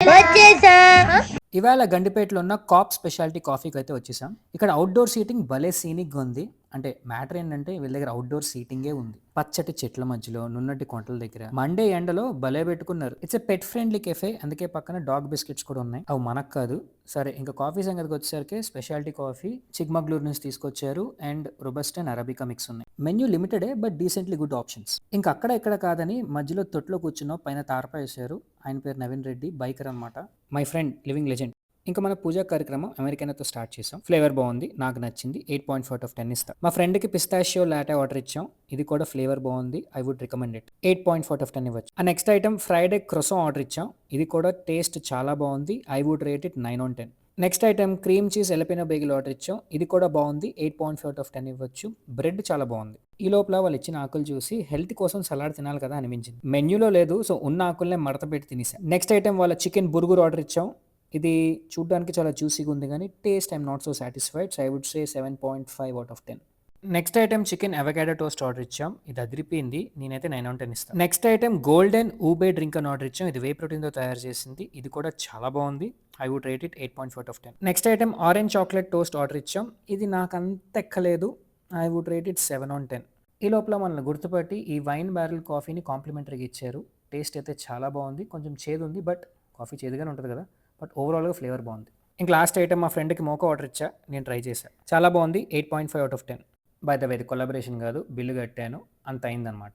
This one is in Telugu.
వచ్చేసా. ఇవాళ గండిపేటలో ఉన్న కాప్ స్పెషాలిటీ కాఫీకి అయితే వచ్చేసాం. ఇక్కడ అవుట్‌డోర్ సీటింగ్ భలే సీనిక్‌గా ఉంది. అంటే మ్యాటర్ ఏంటంటే వీళ్ళ దగ్గర అవుట్‌డోర్ సీటింగే ఉంది. పచ్చటి చెట్ల మధ్యలో, నున్నటి కొండల దగ్గర, మండే ఎండలో భలే పెట్టుకున్నారు. It's a pet friendly cafe. అందుకే పక్కన డాగ్ బిస్కెట్స్ కూడా ఉన్నాయి. అవి మనకు కాదు. సరే ఇంకా కాఫీ సంగతికి వచ్చేసరికి స్పెషాలిటీ కాఫీ చిక్మగళూరు నుంచి తీసుకొచ్చారు and robusta and arabica mix ఉన్నాయి. మెన్యూ లిమిటెడే బట్ డీసెంట్లీ గుడ్ ఆప్షన్స్. ఇంకా అక్కడ ఇక్కడ కాదని మధ్యలో తొట్లో కూర్చున్నాం. పైన తారపా వేశారు. ఆయన పేరు నవీన్ రెడ్డి, బైకర్ అనమాట. My friend living legend. ఇంకా మన పూజా కార్యక్రమం అమెరికానోతో స్టార్ట్ చేసాం. ఫ్లేవర్ బాగుంది, నాకు నచ్చింది. 8.4/10 ఇస్తా. మా ఫ్రెండ్కి పిస్తాషియో లాటే ఆర్డర్ ఇచ్చాం. ఇది కూడా ఫ్లేవర్ బాగుంది, ఐ వుడ్ రికమెండ్ ఇట్. 8.4/10 ఇవ్వచ్చు. ఆ next item fried egg croissant order ఇచ్చాం. ఇది కూడా టేస్ట్ చాలా బాగుంది, I would rate it 9/10. Next item cream cheese jalapeno bagel order ఇచ్చాం. ఇది కూడా బాగుంది, 8.4/10 ఇవ్వచ్చు. బ్రెడ్ చాలా బాగుంది. ఈ లోపల వాళ్ళు ఇచ్చిన ఆకులు చూసి హెల్త్ కోసం సలాడ్ తినాలి కదా అనిపించింది. మెన్యూలో లేదు, సో ఉన్న ఆకులనే మడత పెట్టి తినేసాం. నెక్స్ట్ ఐటమ్ వాళ్ళ చికెన్ బుర్గురు ఆర్డర్ ఇచ్చాం. ఇది చూడ్డానికి చాలా జ్యూసీగా ఉంది కానీ taste I'm not so satisfied, so I would say 7.5/10. Next item chicken avocado toast order ఇచ్చాం. ఇది అదిరిపోయింది, నేనైతే 9/10 ఇస్తాను. Next item golden ube drink అని ఆర్డర్ ఇచ్చాం. ఇది వే ప్రోటీన్తో తయారు చేసింది. ఇది కూడా చాలా బాగుంది, I would rate it 8.4/10. Next item orange chocolate toast order ఇచ్చాం. ఇది నాకు అంత ఎక్కలేదు, ఐ వుడ్ రేట్ ఇట్ 7/10. ఈ లోపల మనల్ని గుర్తుపట్టి ఈ వైన్ బ్యారెల్ కాఫీని కాంప్లిమెంటరీగా ఇచ్చారు. టేస్ట్ అయితే చాలా బాగుంది, కొంచెం చేదు ఉంది బట్ కాఫీ చేదుగానే ఉంటుంది కదా, బట్ ఓవరాల్గా ఫ్లేవర్ బాగుంది. ఇంక లాస్ట్ ఐటమ్ మా ఫ్రెండ్కి మోకో ఆర్డర్ ఇచ్చా, నేను ట్రై చేశాను, చాలా బాగుంది, 8.5/10. బై ద వే ఇది కొలాబరేషన్ కాదు, బిల్లు కట్టాను, అంత అయిందనమాట.